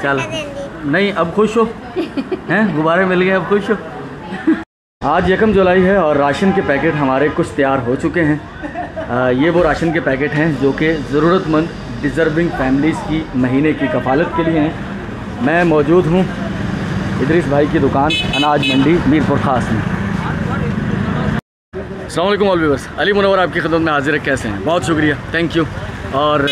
क्या नहीं, अब खुश हो हैं, गुब्बारे मिल गए, अब खुश हो। आज 1 जुलाई है और राशन के पैकेट हमारे कुछ तैयार हो चुके हैं। ये वो राशन के पैकेट हैं जो कि ज़रूरतमंद डिज़र्विंग फैमिलीज़ की महीने की कफ़ालत के लिए हैं। मैं मौजूद हूँ इदरीस भाई की दुकान अनाज मंडी मीरपुर ख़ास में। अस्सलाम वालेकुम ऑल व्यूअर्स, अली मुनव्वर आपकी खिदमत में हाजिर है। कैसे हैं? बहुत शुक्रिया, थैंक यू। और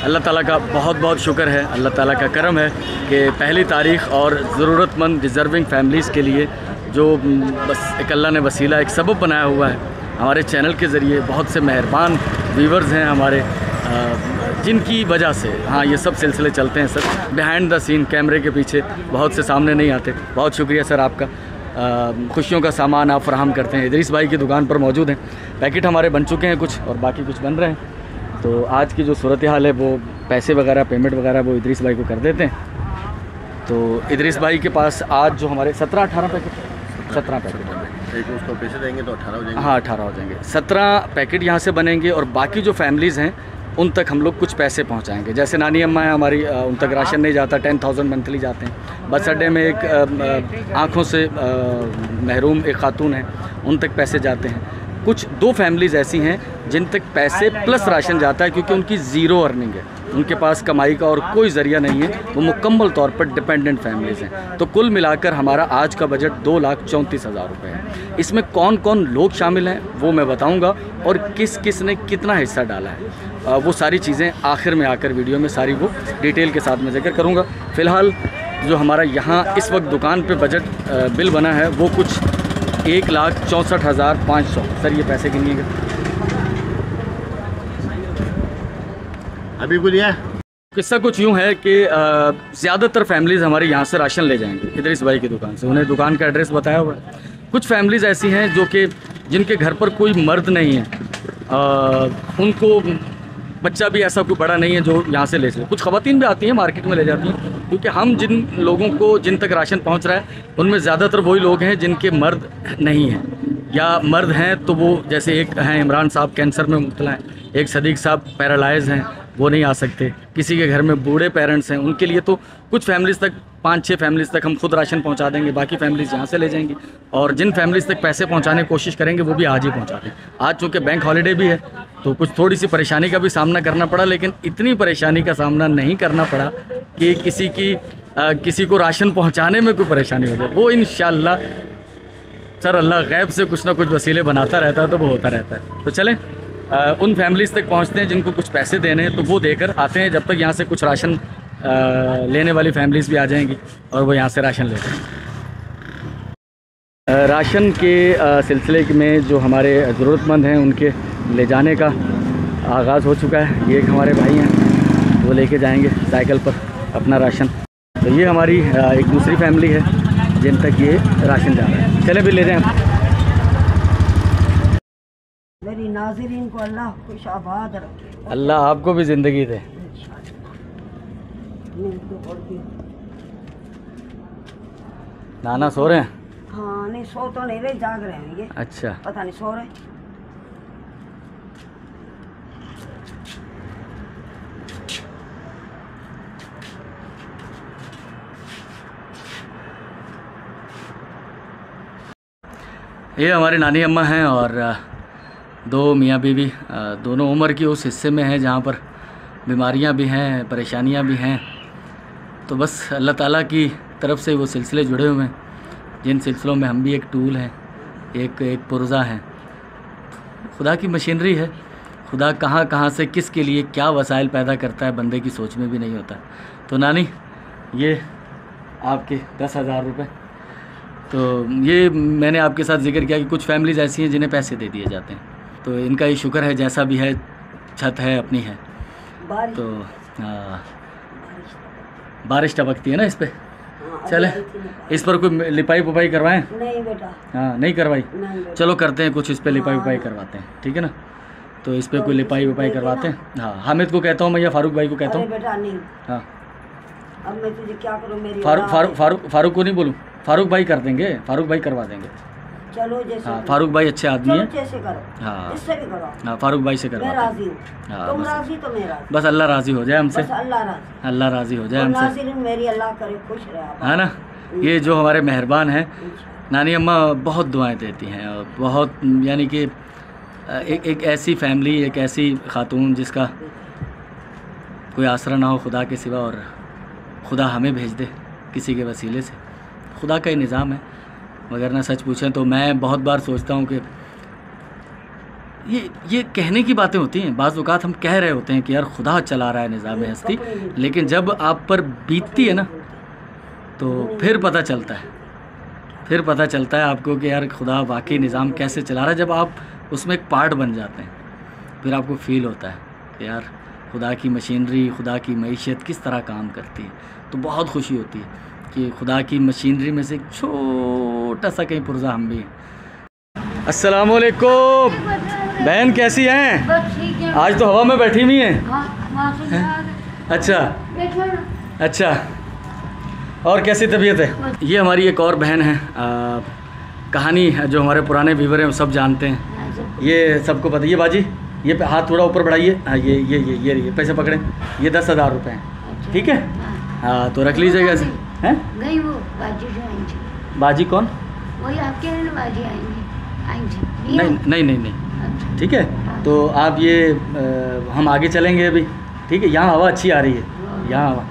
अल्लाह ताला का बहुत बहुत शुक्र है, अल्लाह ताला का करम है कि पहली तारीख़ और ज़रूरतमंद डिज़र्विंग फैमिलीज़ के लिए जो बस एक अल्लाह ने वसीला एक सबब बनाया हुआ है। हमारे चैनल के ज़रिए बहुत से मेहरबान व्यूवर्स हैं हमारे, जिनकी वजह से हाँ ये सब सिलसिले चलते हैं सर। बिहाइंड द सीन कैमरे के पीछे बहुत से सामने नहीं आते। बहुत शुक्रिया सर आपका। खुशियों का सामान आप फराहम करते हैं। इदरीस भाई की दुकान पर मौजूद हैं। पैकेट हमारे बन चुके हैं कुछ और बाकी कुछ बन रहे हैं। तो आज की जो सूरत हाल है वो पैसे वगैरह पेमेंट वगैरह वो इदरीस भाई को कर देते हैं। तो इदरीस भाई के पास आज जो हमारे 17-18 पैकेट 17 पैकेट एक उसको पैसे देंगे तो 18 हो जाएंगे। हाँ 18 हो जाएंगे। 17 पैकेट यहाँ से बनेंगे और बाकी जो फैमिलीज़ हैं उन तक हम लोग कुछ पैसे पहुँचाएँगे। जैसे नानी अम्मा है हमारी, उन तक राशन नहीं जाता, 10,000 मंथली जाते हैं। बस अड्डे में एक आँखों से महरूम एक खातून है, उन तक पैसे जाते हैं। कुछ 2 फैमिलीज़ ऐसी हैं जिन तक पैसे प्लस राशन जाता है क्योंकि उनकी ज़ीरो अर्निंग है, उनके पास कमाई का और कोई ज़रिया नहीं है, वो मुकम्मल तौर पर डिपेंडेंट फैमिलीज़ हैं। तो कुल मिलाकर हमारा आज का बजट 2,34,000 रुपये है। इसमें कौन कौन लोग शामिल हैं वो मैं बताऊंगा और किस किस ने कितना हिस्सा डाला है वो सारी चीज़ें आखिर में आकर वीडियो में सारी वो डिटेल के साथ मैं जिक्र करूँगा। फ़िलहाल जो हमारा यहाँ इस वक्त दुकान पर बजट बिल बना है वो कुछ 1,64,500। सर ये पैसे गिनिएगा। अभी बोलिए। किस्सा कुछ यूँ है कि ज़्यादातर फैमिलीज़ हमारे यहाँ से राशन ले जाएंगे इदरीस भाई की दुकान से। उन्हें दुकान का एड्रेस बताया हुआ है। कुछ फैमिलीज़ ऐसी हैं जो कि जिनके घर पर कोई मर्द नहीं है, उनको बच्चा भी ऐसा कोई बड़ा नहीं है जो यहाँ से ले सके। कुछ ख़वातीन भी आती हैं मार्केट में ले जाती हैं, क्योंकि हम जिन लोगों को जिन तक राशन पहुँच रहा है उनमें ज़्यादातर वही लोग हैं जिनके मर्द नहीं हैं, या मर्द हैं तो वो जैसे एक हैं इमरान साहब कैंसर में मुब्तला हैं, एक सदीक साहब पैरालाइज हैं, वो नहीं आ सकते। किसी के घर में बूढ़े पेरेंट्स हैं, उनके लिए तो कुछ फैमिलीज़ तक 5-6 फैमिलीज़ तक हम खुद राशन पहुंचा देंगे, बाकी फैमिलीज़ यहाँ से ले जाएंगी। और जिन फैमिलीज़ तक पैसे पहुंचाने की कोशिश करेंगे वो भी आज ही पहुंचा दें। आज चूँकि बैंक हॉलीडे भी है तो कुछ थोड़ी सी परेशानी का भी सामना करना पड़ा, लेकिन इतनी परेशानी का सामना नहीं करना पड़ा कि किसी को राशन पहुँचाने में कोई परेशानी हो जाए। वो इंशाअल्लाह सर अल्लाह गैब से कुछ ना कुछ वसीले बनाता रहता है तो वो होता रहता है। तो चलें उन फैमिलीज़ तक पहुंचते हैं जिनको कुछ पैसे देने हैं तो वो देकर आते हैं। जब तक यहाँ से कुछ राशन लेने वाली फैमिलीज़ भी आ जाएंगी और वो यहाँ से राशन लेते हैं। राशन के सिलसिले में जो हमारे ज़रूरतमंद हैं उनके ले जाने का आगाज़ हो चुका है। ये एक हमारे भाई हैं, वो लेके जाएंगे साइकिल पर अपना राशन। तो ये हमारी एक दूसरी फैमिली है जिन तक ये राशन जा रहा है। चले भी ले जाएँ। मेरी नाज़रीन को अल्लाह खुश आबाद रखे, अल्लाह आपको भी ज़िंदगी दे। नाना सो रहे हैं? हाँ नहीं सो तो नहीं रहे, जाग रहे हैं ये। अच्छा, पता नहीं सो रहे। ये हमारी नानी अम्मा हैं और 2 मियाँ बीवी, दोनों उम्र की उस हिस्से में हैं जहाँ पर बीमारियाँ भी हैं, परेशानियाँ भी हैं। तो बस अल्लाह ताला की तरफ से वो सिलसिले जुड़े हुए हैं जिन सिलसिलों में हम भी एक टूल हैं, एक पुर्जा हैं। खुदा की मशीनरी है। खुदा कहाँ कहाँ से किसके लिए क्या वसाइल पैदा करता है बंदे की सोच में भी नहीं होता। तो नानी ये आपके 10,000 रुपये। तो ये मैंने आपके साथ जिक्र किया कि कुछ फैमिलीज़ ऐसी हैं जिन्हें पैसे दे दिए जाते हैं, तो इनका ये शुक्र है जैसा भी है, छत है अपनी है। तो बारिश टपकती है ना इस पर। चले इस पर कोई लिपाई पुपाई करवाएं? नहीं बेटा। हाँ नहीं करवाई? नहीं चलो करते हैं कुछ इस पर लिपाई पुपाई करवाते हैं, ठीक है ना। तो इस पर कोई लिपाई पुपाई करवाते हैं। हाँ हामिद को कहता हूँ मैं या फारूक भाई को कहता हूँ। बेटा नहीं। हाँ अब मैं तुझे क्या करूँ, मेरी फारूक को नहीं बोलूँ, फारूक भाई कर देंगे, फारूक भाई करवा देंगे। चलो जैसे हाँ फारूक भाई अच्छे आदमी चलो हैं। जैसे करो, हाँ इससे भी करो। हाँ फारूक भाई से मैं करवाते राजी हैं। हूँ, हाँ, तुम बस। राजी तो मैं राजी। बस अल्लाह राज़ी हो जाए हमसे, बस अल्लाह राजी। अल्लाह राज़ी हो जाए और हमसे, नाज़रीन मेरी अल्लाह करे खुश रहे आप। है ना। ये जो हमारे मेहरबान हैं नानी अम्मा बहुत दुआएं देती हैं और बहुत यानी कि एक ऐसी फैमिली, एक ऐसी खातून जिसका कोई आसरा ना हो खुदा के सिवा, और खुदा हमें भेज दे किसी के वसीले से, खुदा का ही निज़ाम है। मगर ना सच पूछें तो मैं बहुत बार सोचता हूँ कि ये कहने की बातें होती हैं, बाज़ औक़ात हम कह रहे होते हैं कि यार खुदा चला रहा है निज़ाम हस्ती, लेकिन जब आप पर बीतती है ना तो फिर पता चलता है, फिर पता चलता है आपको कि यार खुदा वाकई निज़ाम कैसे चला रहा है। जब आप उसमें एक पार्ट बन जाते हैं फिर आपको फ़ील होता है कि यार खुदा की मशीनरी, खुदा की मईशत किस तरह काम करती है। तो बहुत खुशी होती है कि खुदा की मशीनरी में से एक छोटा सा कहीं पुर्जा हम भी हैं। अस्सलाम वालेकुम बहन, कैसी हैं? आज तो हवा में बैठी हुई हैं। अच्छा अच्छा, और कैसी तबीयत है? ये हमारी एक और बहन है, कहानी जो हमारे पुराने व्यूवर हैं वो सब जानते हैं, ये सबको पता। ये बाजी, ये हाथ थोड़ा ऊपर बढ़ाइए। हाँ ये पैसे पकड़ें, ये 10,000 रुपये हैं, ठीक है? हाँ तो रख लीजिएगा ऐसे। हैं गई वो बाजी जो आएंगी। बाजी कौन? वही आपके लिए बाजी आएंगी। नहीं ठीक है। तो आप ये हम आगे चलेंगे अभी, ठीक है? यहाँ हवा अच्छी आ रही है, यहाँ हवा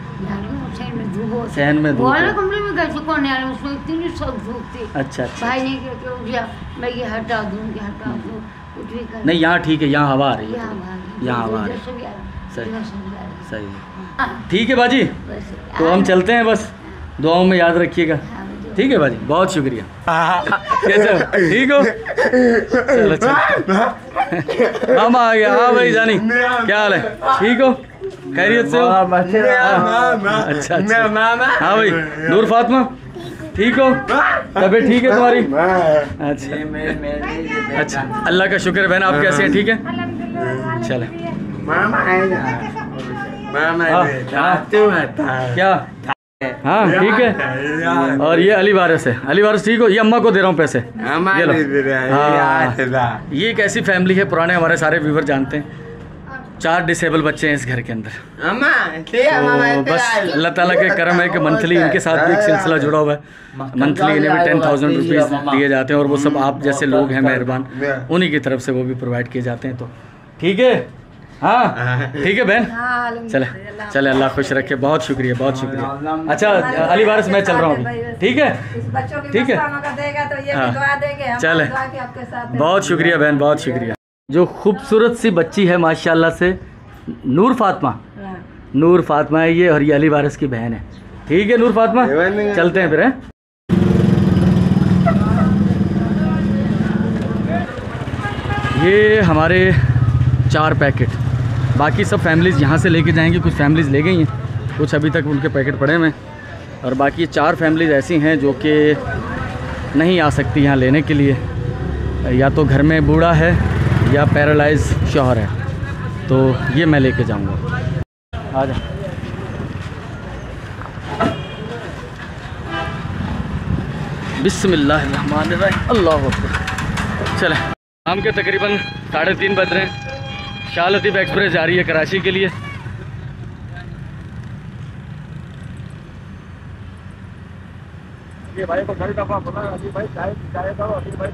सहन में धूप वाले है। कमरे में कैसे कौन है उसमें इतनी सब धूप थी। अच्छा भाई ने क्या उठा, मैं ये हटा दूँ कुछ भी कर। नहीं यहाँ ठीक है, यहाँ हवा आ रही है, यहाँ हवा आ रही है। सही सही है, ठीक है बाजी। तो हम चलते हैं, बस दुआओं में याद रखिएगा, ठीक है बाजी? बहुत शुक्रिया। कैसे हो? ठीक हो? चलो चलो मामा आ गया। हाँ भाई जानी, क्या हाल है? ठीक हो? खैरियत से हो? अच्छा अच्छा। हाँ भाई नूर फातिमा ठीक हो? तबीयत ठीक है तुम्हारी? अच्छा अच्छा, अल्लाह का शुक्र है। बहन आप कैसे हैं? ठीक है, चले। क्या? हाँ ठीक है। और ये अली वारिस है, अली वारिस ठीक हो? ये अम्मा को दे रहा हूँ पैसे, ये लो। हाँ, ये एक ऐसी फैमिली है, पुराने हमारे सारे व्यूवर जानते हैं, 4 डिसेबल बच्चे हैं इस घर के अंदर। तो बस अल्लाह ताला के करम है कि मंथली इनके साथ भी एक सिलसिला जुड़ा हुआ है। मंथली इन्हें भी 10,000 रुपीज़ दिए जाते हैं, और वो सब आप जैसे लोग हैं मेहरबान, उन्हीं की तरफ से वो भी प्रोवाइड किए जाते हैं। तो ठीक है, हाँ ठीक है बहन, चले चले, अल्लाह खुश रखे। बहुत शुक्रिया, बहुत शुक्रिया। अच्छा अली वारिस मैं चल रहा हूँ अभी, ठीक है? ठीक है, हाँ चले, बहुत शुक्रिया बहन, बहुत शुक्रिया। जो खूबसूरत सी बच्ची है माशाल्लाह से, नूर फातिमा, नूर फातिमा है ये, और ये अली वारिस की बहन है। ठीक है नूर फातिमा, चलते हैं फिर, हैं? ये हमारे 4 पैकेट, बाकी सब फैमिलीज़ यहाँ से लेके जाएंगी। कुछ फैमिलीज़ ले गई हैं, कुछ अभी तक उनके पैकेट पड़े हुए हैं, और बाकी 4 फैमिलीज़ ऐसी हैं जो कि नहीं आ सकती यहाँ लेने के लिए। या तो घर में बूढ़ा है या पैरालाइज शौहर है, तो ये मैं लेके जाऊँगा। आ जा। बिस्मिल्लाहिर्रहमानिर्रहीम, अल्लाहु अकबर। चले, शाम के तकरीबन 3:30 बज रहे हैं। शाह लतीफ़ एक्सप्रेस जा रही है कराची के लिए। भाई को कई दफ़ा बोला अली भाई चाय दो, अली भाई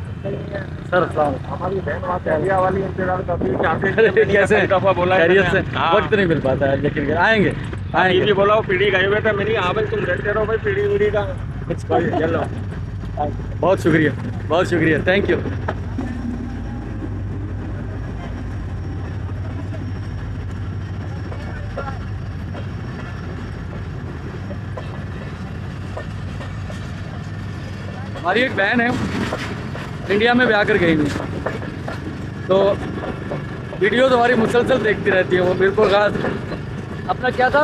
सर हमारी बहन वहाँ पहलिया वाली इंतजार करती, कैसे दफ़ा बोला खैरियत से, वक्त नहीं मिल पाता है, लेकिन आएंगे आएंगे। ये बोला वो पीढ़ी गए हुए थे मेरी, हाँ भाई तुम रहते रहो भाई पीढ़ी वीढ़ी का। चलो बहुत शुक्रिया, बहुत शुक्रिया, थैंक यू। हमारी एक बहन है, इंडिया में ब्याह कर गई हुई, तो वीडियो तो हमारी मुसलसल देखती रहती है। वो बिल्कुल खास अपना क्या था,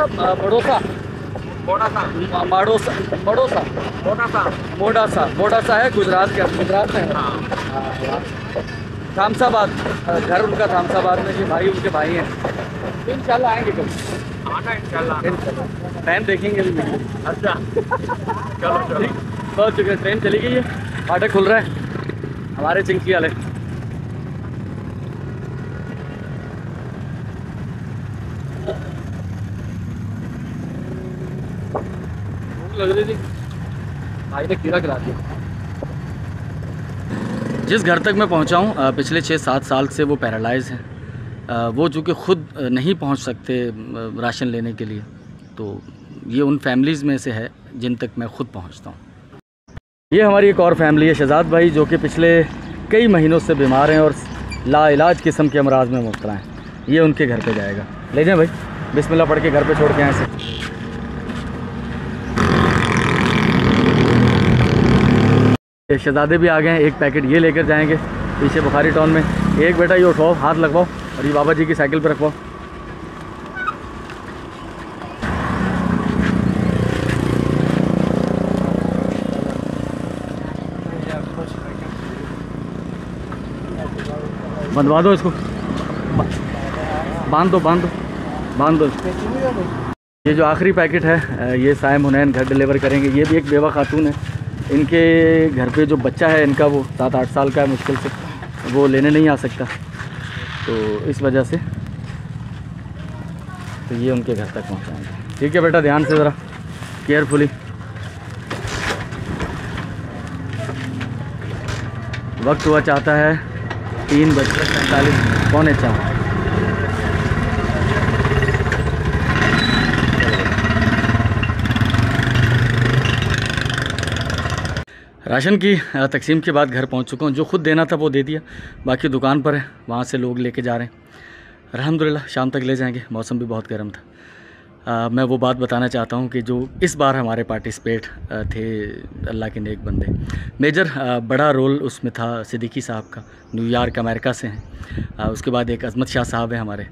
मोडासा है, गुजरात के, गुजरात में है। थामसाबाद घर उनका, थामसाबाद में। ये भाई उनके भाई हैं, तो इंशाल्लाह आएंगे कभी, आना इंशाल्लाह। बहन देखेंगे भी। अच्छा चलो चलो, बहुत शुक्रिया। ट्रेन चली गई है, फाटक खुल रहा है। हमारे चिंकी वाले। लग रही थी भाई ने कीड़ा खिला दिया। जिस घर तक मैं पहुंचा हूं पिछले 6-7 साल से वो पैरालाइज हैं। वो चूँकि ख़ुद नहीं पहुंच सकते राशन लेने के लिए, तो ये उन फैमिलीज़ में से है जिन तक मैं ख़ुद पहुंचता हूं। ये हमारी एक और फैमिली है, शहजाद भाई, जो कि पिछले कई महीनों से बीमार हैं और लाइलाज किस्म के अमराज में मुब्तला हैं। ये उनके घर पे जाएगा। ले जाएं भाई, बिस्मिल्लाह पढ़ के घर पे छोड़ के आए से। शहजादे भी आ गए हैं। एक पैकेट ये लेकर जाएंगे पीछे बुखारी टाउन में। एक बेटा ये उठाओ, हाथ लगवाओ और ये बाबा जी की साइकिल पर रखवाओ। बंधवा दो इसको, बांध दो बांध दो बांध दो। ये जो आखिरी पैकेट है ये साइम हुनैन घर डिलीवर करेंगे। ये भी एक बेवा खातून है, इनके घर पे जो बच्चा है इनका वो 7-8 साल का है, मुश्किल से वो लेने नहीं आ सकता, तो इस वजह से तो ये उनके घर तक पहुंचाएंगे। ठीक है बेटा, ध्यान से ज़रा, केयरफुली। वक्त हुआ चाहता है 3:45 पौने 4। राशन की तकसीम के बाद घर पहुंच चुका हूं। जो ख़ुद देना था वो दे दिया, बाकी दुकान पर है, वहां से लोग लेके जा रहे हैं। अल्हम्दुलिल्लाह शाम तक ले जाएंगे, मौसम भी बहुत गर्म था। मैं वो बात बताना चाहता हूं कि जो इस बार हमारे पार्टिसिपेट थे अल्लाह के नेक बंदे, मेजर बड़ा रोल उसमें था सिद्दीकी साहब का, न्यूयॉर्क अमेरिका से हैं। उसके बाद एक अजमत शाह साहब हैं हमारे,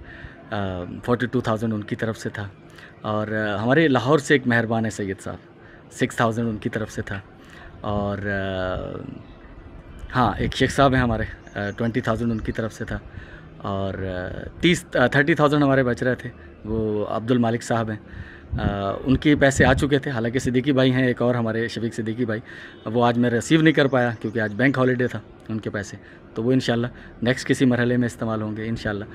42,000 उनकी तरफ से था। और हमारे लाहौर से एक मेहरबान है सैयद साहब, 6,000 उनकी तरफ से था। और हाँ, एक शेख साहब हैं हमारे, 20,000 उनकी तरफ से था। और 30,000 हमारे बच रहे थे, वो अब्दुल मालिक साहब हैं, उनके पैसे आ चुके थे। हालांकि सिद्दीकी भाई हैं एक और हमारे, शफीक सिद्दीकी भाई, वो आज मैं रिसीव नहीं कर पाया क्योंकि आज बैंक हॉलीडे था उनके पैसे, तो वो इंशाल्लाह नेक्स्ट किसी मरहले में इस्तेमाल होंगे इंशाल्लाह।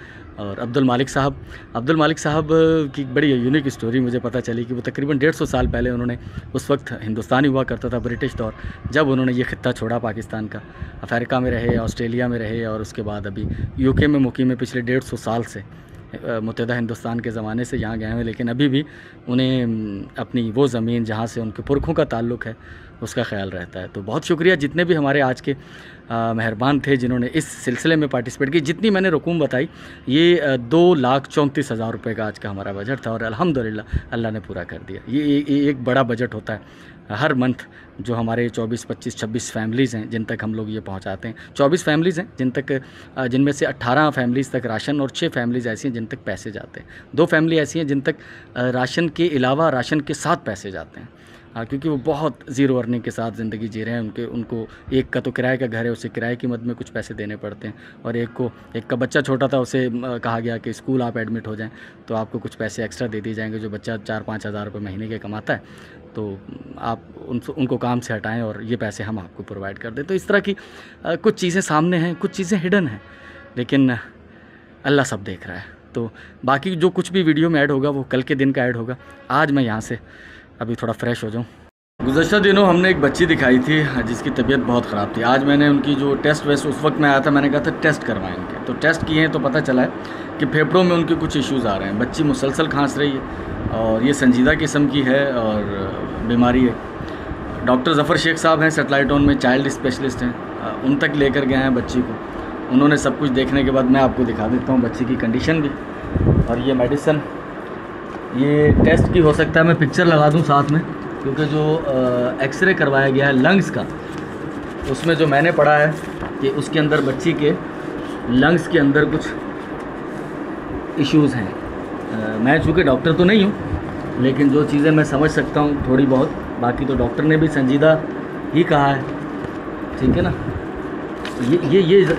और अब्दुल मालिक साहब की बड़ी यूनिक स्टोरी मुझे पता चली कि वो तकरीबन 150 साल पहले उन्होंने, उस वक्त हिंदुस्तान हुआ करता था ब्रिटिश दौर, जब उन्होंने ये ख़ित्ता छोड़ा पाकिस्तान का, अफ़रीका में रहे, ऑस्ट्रेलिया में रहे और उसके बाद अभी यूके में मुकीम है। पिछले 150 साल से मुत्तहदा हिंदुस्तान के ज़माने से यहाँ गए हैं, लेकिन अभी भी उन्हें अपनी वो ज़मीन जहाँ से उनके पुरखों का ताल्लुक़ है उसका ख्याल रहता है। तो बहुत शुक्रिया जितने भी हमारे आज के मेहरबान थे जिन्होंने इस सिलसिले में पार्टिसिपेट की। जितनी मैंने रकूम बताई, ये 2,34,000 रुपये का आज का हमारा बजट था और अल्हम्दुलिल्लाह अल्लाह ने पूरा कर दिया। ये एक बड़ा बजट होता है हर मंथ, जो हमारे 24, 25, 26 फैमिलीज़ हैं जिन तक हम लोग ये पहुंचाते हैं। 24 फैमिलीज़ हैं जिनमें से 18 फैमिलीज़ तक राशन और 6 फैमिलीज़ ऐसी हैं जिन तक पैसे जाते हैं। 2 फैमिली ऐसी हैं जिन तक राशन के अलावा राशन के साथ पैसे जाते हैं। क्योंकि वो बहुत ज़ीरो अर्निंग के साथ ज़िंदगी जी रहे हैं। उनको एक का तो किराए का घर है, उसे किराए की मद में कुछ पैसे देने पड़ते हैं, और एक का बच्चा छोटा था, उसे कहा गया कि स्कूल आप एडमिट हो जाएं तो आपको कुछ पैसे एक्स्ट्रा दे दिए जाएंगे। जो बच्चा 4-5 हज़ार रुपये महीने के कमाता है, तो आप उनको काम से हटाएं और ये पैसे हम आपको प्रोवाइड कर दें। तो इस तरह की कुछ चीज़ें सामने हैं, कुछ चीज़ें हिडन हैं, लेकिन अल्लाह सब देख रहा है। तो बाकी जो कुछ भी वीडियो में ऐड होगा वो कल के दिन का ऐड होगा। आज मैं यहाँ से अभी थोड़ा फ्रेश हो जाऊँ। गुज़श्ता दिनों हमने एक बच्ची दिखाई थी जिसकी तबीयत बहुत ख़राब थी। आज मैंने उनकी जो टेस्ट वेस्ट, उस वक्त मैं आया था, मैंने कहा था टेस्ट करवाएं इनके, तो टेस्ट किए हैं तो पता चला है कि फेफड़ों में उनके कुछ इश्यूज़ आ रहे हैं। बच्ची मुसलसल खांस रही है और ये संजीदा किस्म की है और बीमारी है। डॉक्टर ज़फ़र शेख साहब हैं सेटेलाइट टाउन में, चाइल्ड स्पेशलिस्ट हैं, उन तक लेकर गए हैं बच्ची को। उन्होंने सब कुछ देखने के बाद मैं आपको दिखा देता हूँ बच्ची की कंडीशन भी, और ये मेडिसन, ये टेस्ट की हो सकता है मैं पिक्चर लगा दूँ साथ में, क्योंकि जो एक्सरे करवाया गया है लंग्स का, उसमें जो मैंने पढ़ा है कि उसके अंदर बच्ची के लंग्स के अंदर कुछ इश्यूज़ हैं। मैं चूँकि डॉक्टर तो नहीं हूँ, लेकिन जो चीज़ें मैं समझ सकता हूँ थोड़ी बहुत, बाकी तो डॉक्टर ने भी संजीदा ही कहा है, ठीक है ना।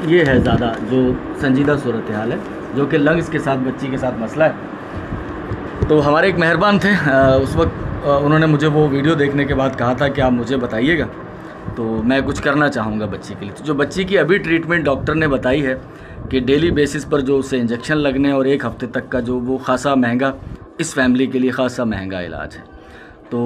ये है ज़्यादा जो संजीदा सूरत हाल है, जो कि लंग्स के साथ बच्ची के साथ मसला है। तो हमारे एक मेहरबान थे, उस वक्त उन्होंने मुझे वो वीडियो देखने के बाद कहा था कि आप मुझे बताइएगा तो मैं कुछ करना चाहूँगा बच्ची के लिए। तो जो बच्ची की अभी ट्रीटमेंट डॉक्टर ने बताई है कि डेली बेसिस पर जो उसे इंजेक्शन लगने और 1 हफ्ते तक का जो वो खासा महंगा, इस फैमिली के लिए खासा महंगा इलाज है। तो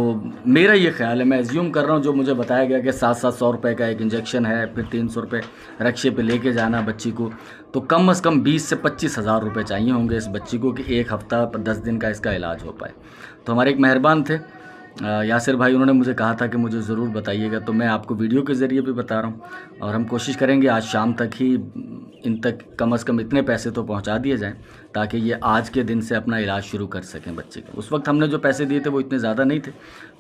मेरा ये ख्याल है, मैं एज्यूम कर रहा हूँ, जो मुझे बताया गया कि 700 रुपये का एक इंजेक्शन है, फिर 300 रुपये रक्शे पे लेके जाना बच्ची को, तो कम से कम 20 से 25 हज़ार रुपये चाहिए होंगे इस बच्ची को कि 1 हफ़्ता 10 दिन का इसका इलाज हो पाए। तो हमारे एक मेहरबान थे यासिर भाई, उन्होंने मुझे कहा था कि मुझे ज़रूर बताइएगा, तो मैं आपको वीडियो के ज़रिए भी बता रहा हूँ। और हम कोशिश करेंगे आज शाम तक ही इन तक कम से कम इतने पैसे तो पहुँचा दिए जाएँ ताकि ये आज के दिन से अपना इलाज शुरू कर सकें बच्चे का। उस वक्त हमने जो पैसे दिए थे वो इतने ज़्यादा नहीं थे,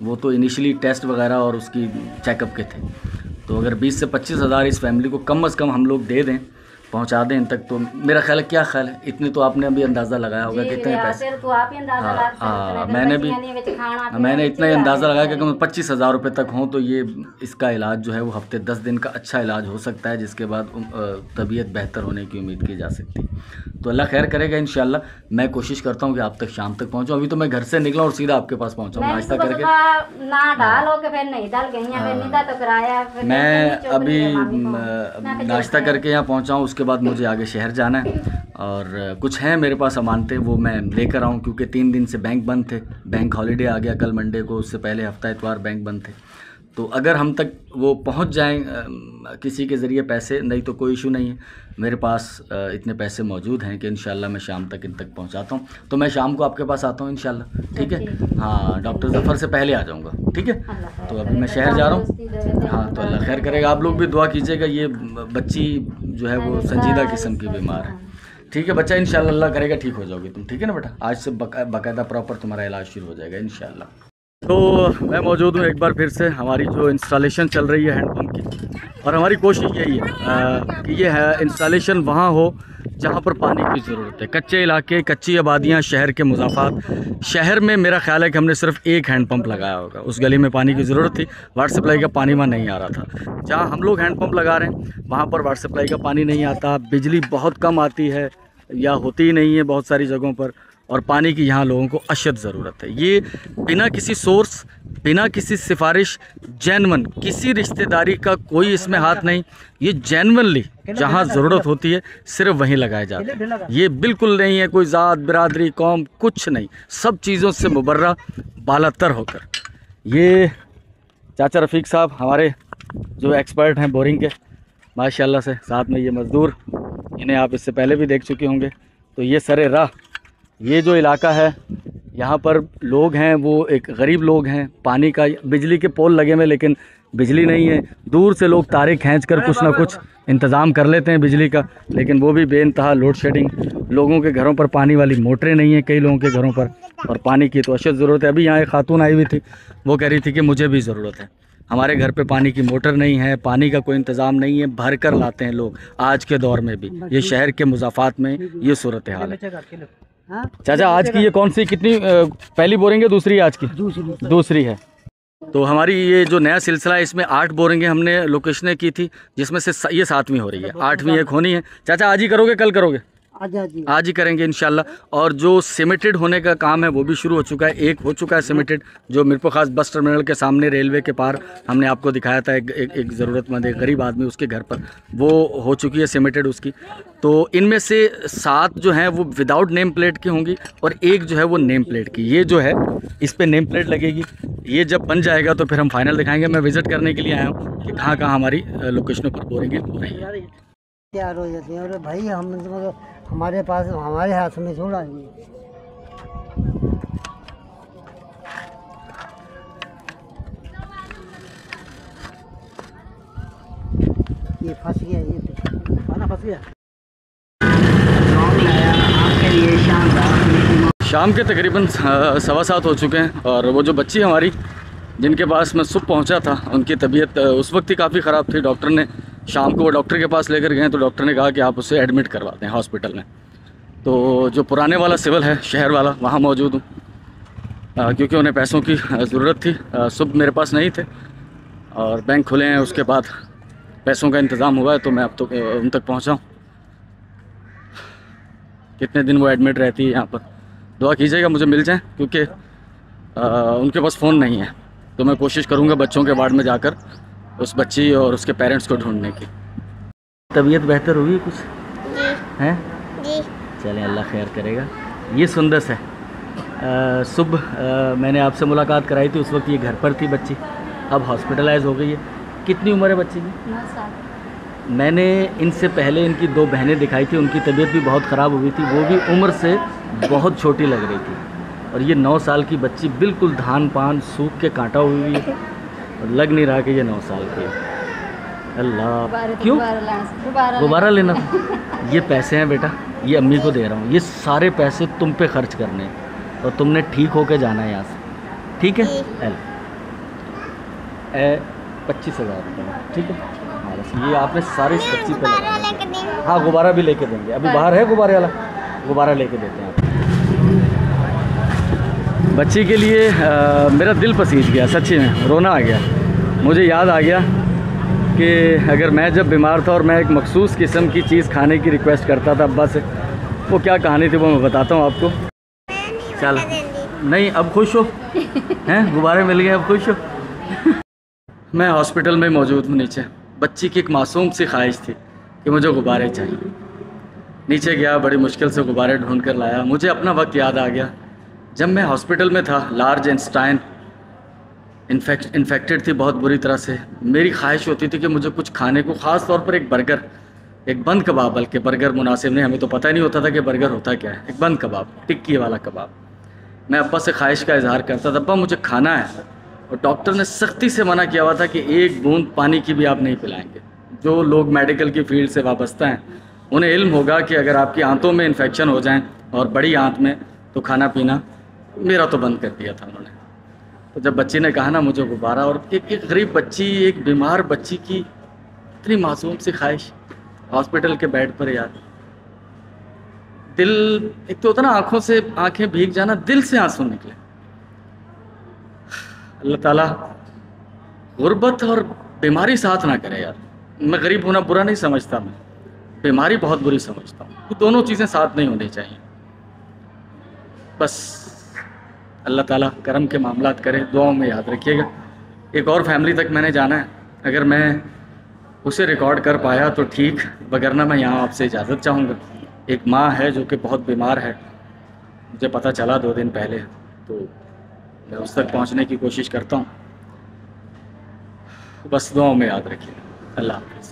वो तो इनिशियली टेस्ट वगैरह और उसकी चेकअप के थे। तो अगर 20 से 25 हज़ार इस फैमिली को कम से कम हम लोग दे दें, पहुंचा दें इन तक, तो मेरा ख्याल है, क्या ख्याल है, इतने तो आपने अभी अंदाज़ा लगाया होगा कितने पैसे। तो आप ही अंदाजा लगा सकते हैं। मैंने इतना ही अंदाज़ा लगाया कि कम 25 हज़ार रुपये तक हों तो ये इसका इलाज जो है वो हफ्ते 10 दिन का अच्छा इलाज हो सकता है, जिसके बाद तबीयत बेहतर होने की उम्मीद की जा सकती है। तो अल्लाह खैर करेगा इंशाल्लाह। मैं कोशिश करता हूँ कि आप तक शाम तक पहुँचूँ। अभी तो मैं घर से निकला और सीधा आपके पास पहुँचा, नाश्ता करके। मैं अभी नाश्ता करके यहाँ पहुँचा हूँ, उसके बाद मुझे आगे शहर जाना है और कुछ हैं मेरे पास अमानतें, वो मैं लेकर आऊँ, क्योंकि 3 दिन से बैंक बंद थे, बैंक हॉलीडे आ गया कल मंडे को, उससे पहले हफ्ता इतवार बैंक बंद थे। तो अगर हम तक वो पहुंच जाएं किसी के ज़रिए पैसे, नहीं तो कोई इशू नहीं है, मेरे पास इतने पैसे मौजूद हैं कि इंशाल्लाह मैं शाम तक इन तक पहुंचाता हूं। तो मैं शाम को आपके पास आता हूं इंशाल्लाह, ठीक है? हाँ, डॉक्टर ज़फ़र से पहले आ जाऊंगा, ठीक है? तो अभी मैं शहर जा रहा हूं। हाँ, तो अल्लाह खैर करेगा। आप लोग भी दुआ कीजिएगा, ये बच्ची जो है वो संजीदा किस्म की बीमार है, ठीक है बच्चा? इंशाल्लाह अल्लाह करेगा ठीक हो जाओगे तुम, ठीक है ना बेटा? आज से बाकायदा प्रॉपर तुम्हारा इलाज शुरू हो जाएगा इंशाल्लाह। तो मैं मौजूद हूँ एक बार फिर से हमारी जो इंस्टॉलेशन चल रही है हैंडपम्प की, और हमारी कोशिश यही है कि ये है इंस्टॉलेशन वहाँ हो जहाँ पर पानी की ज़रूरत है। कच्चे इलाके, कच्ची आबादियाँ, शहर के मुज़ाफ़ात। शहर में मेरा ख्याल है कि हमने सिर्फ एक हैंडपम्प लगाया होगा, उस गली में पानी की ज़रूरत थी, वाटर सप्लाई का पानी वहाँ नहीं आ रहा था। जहाँ हम लोग हैंडपम्प लगा रहे हैं वहाँ पर वाटर सप्लाई का पानी नहीं आता, बिजली बहुत कम आती है या होती ही नहीं है बहुत सारी जगहों पर, और पानी की यहाँ लोगों को अशद ज़रूरत है। ये बिना किसी सोर्स, बिना किसी सिफारिश, जेन्युइन, किसी रिश्तेदारी का कोई इसमें हाथ नहीं, ये जेन्युइनली जहाँ ज़रूरत होती है सिर्फ वहीं लगाए जाते हैं। ये बिल्कुल नहीं है कोई ज़ात, बिरादरी, कौम, कुछ नहीं, सब चीज़ों से मुबर्रा बालातर होकर। ये चाचा रफ़ीक साहब हमारे जो एक्सपर्ट हैं बोरिंग के, माशाल्लाह से, साथ में ये मज़दूर, इन्हें आप इससे पहले भी देख चुके होंगे। तो ये सरे राह, ये जो इलाका है यहाँ पर लोग हैं वो एक गरीब लोग हैं, पानी का, बिजली के पोल लगे हुए लेकिन बिजली नहीं है, दूर से लोग तारे खींचकर कुछ ना कुछ इंतज़ाम कर लेते हैं बिजली का, लेकिन वो भी बेइंतहा लोड शेडिंग। लोगों के घरों पर पानी वाली मोटरें नहीं हैं कई लोगों के घरों पर, और पानी की तो अशद ज़रूरत है। अभी यहाँ एक खातून आई हुई थी, वो कह रही थी कि मुझे भी ज़रूरत है, हमारे घर पे पानी की मोटर नहीं है, पानी का कोई इंतज़ाम नहीं है, भर कर लाते हैं लोग आज के दौर में भी। ये शहर के मुज़ाफ़ात में ये सूरत हाल है। चाचा आज की ये कौन सी, कितनी पहली बोरिंग है, दूसरी आज की? दूसरी है। तो हमारी ये जो नया सिलसिला है इसमें 8 बोरिंगें हमने लोकेशनें की थी, जिसमें से ये 7वीं हो रही है, 8वीं एक होनी है। चाचा आज ही करोगे, कल करोगे? आज ही करेंगे इंशाल्लाह। और जो सिमेटेड होने का काम है वो भी शुरू हो चुका है, एक हो चुका है सिमेटेड, जो मीरपुर खास बस टर्मिनल के सामने रेलवे के पार हमने आपको दिखाया था, एक ज़रूरतमंद, एक गरीब आदमी, उसके घर पर वो हो चुकी है सिमेटेड उसकी। तो इनमें से 7 जो हैं वो विदाउट नेम प्लेट की होंगी और एक जो है वो नेम प्लेट की। ये जो है इस पर नेम प्लेट लगेगी, ये जब बन जाएगा तो फिर हम फाइनल दिखाएंगे। मैं विज़िट करने के लिए आया हूँ कि कहाँ कहाँ हमारी लोकेशनों पर बोरेंगे हो रही है। तैयार हो जाते हैं, और भाई हम हमारे पास, हमारे हाथ में छोड़ा है ये फंस गया, ये खाना फंस गया। शाम के तकरीबन 7:15 हो चुके हैं, और वो जो बच्ची हमारी जिनके पास मैं सुबह पहुंचा था, उनकी तबीयत उस वक्त ही काफ़ी ख़राब थी। डॉक्टर ने शाम को वो डॉक्टर के पास लेकर गए तो डॉक्टर ने कहा कि आप उसे एडमिट करवा दें हॉस्पिटल में। तो जो पुराने वाला सिविल है शहर वाला, वहाँ मौजूद हूँ, क्योंकि उन्हें पैसों की ज़रूरत थी। सुबह मेरे पास नहीं थे और बैंक खुले हैं, उसके बाद पैसों का इंतज़ाम हुआ है, तो मैं अब तो उन तक पहुँचा हूँ। कितने दिन वो एडमिट रहती है यहाँ पर, दुआ कीजिएगा मुझे मिल जाए, क्योंकि उनके पास फ़ोन नहीं है। तो मैं कोशिश करूँगा बच्चों के वार्ड में जाकर उस बच्ची और उसके पेरेंट्स को ढूंढने की। तबीयत बेहतर हुई कुछ जी हैं? जी चलें, अल्लाह खैर करेगा। ये सुंदस है। सुबह मैंने आपसे मुलाकात कराई थी, उस वक्त ये घर पर थी बच्ची, अब हॉस्पिटलाइज हो गई है। कितनी उम्र है बच्ची की? 9 साल। मैंने इनसे पहले इनकी 2 बहनें दिखाई थी, उनकी तबीयत भी बहुत ख़राब हुई थी, वो भी उम्र से बहुत छोटी लग रही थी। और ये 9 साल की बच्ची बिल्कुल धान पान सूख के कांटा हुई है और लग नहीं रहा कि ये 9 साल की है। अल्लाह, क्यों दोबारा लेना? ये पैसे हैं बेटा, ये अम्मी को दे रहा हूँ, ये सारे पैसे तुम पे खर्च करने हैं और तुमने ठीक होके जाना है यहाँ से, ठीक है? एल 25,000 रुपये, ठीक है? हाँ, बस ये आपने सारे इस बच्ची पे लगाना। हाँ, गुब्बारा भी लेके देंगे, अभी बाहर है गुब्बारे वाला, गुब्बारा लेके देते हैं आप। बच्ची के लिए मेरा दिल पसीज गया, सच्ची में रोना आ गया। मुझे याद आ गया कि अगर मैं जब बीमार था और मैं एक मखसूस किस्म की चीज़ खाने की रिक्वेस्ट करता था अब्बा से, वो क्या कहानी थी वो मैं बताता हूँ आपको। चल नहीं, अब खुश हो हैं, गुब्बारे मिल गए, अब खुश हो। मैं हॉस्पिटल में मौजूद हूँ नीचे। बच्ची की एक मासूम सी ख्वाहिश थी कि मुझे गुब्बारे चाहिए। नीचे गया, बड़ी मुश्किल से गुब्बारे ढूंढ कर लाया। मुझे अपना वक्त याद आ गया जब मैं हॉस्पिटल में था। लार्ज इंस्टाइन इन्फेक्टेड थी बहुत बुरी तरह से। मेरी ख्वाहिश होती थी कि मुझे कुछ खाने को, ख़ास तौर पर एक बर्गर, एक बंद कबाब, बल्कि बर्गर मुनासिब नहीं, हमें तो पता ही नहीं होता था कि बर्गर होता क्या है। एक बंद कबाब, टिक्की वाला कबाब। मैं अब्बा से ख्वाहिश का इजहार करता था, अब्बा मुझे खाना है। और डॉक्टर ने सख्ती से मना किया हुआ था कि एक बूंद पानी की भी आप नहीं पिलाएंगे। जो लोग मेडिकल की फील्ड से वाबस्ता हैं उन्हें इल्म होगा कि अगर आपकी आंतों में इन्फेक्शन हो जाएं और बड़ी आंत में, तो खाना पीना, मेरा तो बंद कर दिया था उन्होंने। तो जब बच्ची ने कहा ना मुझे गुब्बारा, और एक गरीब बच्ची, एक बीमार बच्ची की इतनी मासूम सी ख्वाहिश हॉस्पिटल के बेड पर, यार दिल, एक तो होता ना आंखों से आंखें भीग जाना, दिल से आंसू निकले। अल्लाह ताला गुर्बत और बीमारी साथ ना करे यार। मैं गरीब होना बुरा नहीं समझता, मैं बीमारी बहुत बुरी समझता हूँ। ये दोनों चीज़ें साथ नहीं होनी चाहिए। बस अल्लाह ताला करम के मामलात करे, दुआओं में याद रखिएगा। एक और फैमिली तक मैंने जाना है, अगर मैं उसे रिकॉर्ड कर पाया तो ठीक, वगरना मैं यहाँ आपसे इजाज़त चाहूँगा। एक माँ है जो कि बहुत बीमार है, मुझे पता चला 2 दिन पहले, तो मैं उस तक पहुँचने की कोशिश करता हूँ। बस दुआओं में याद रखिएगा। अल्लाह हाफ़िज़।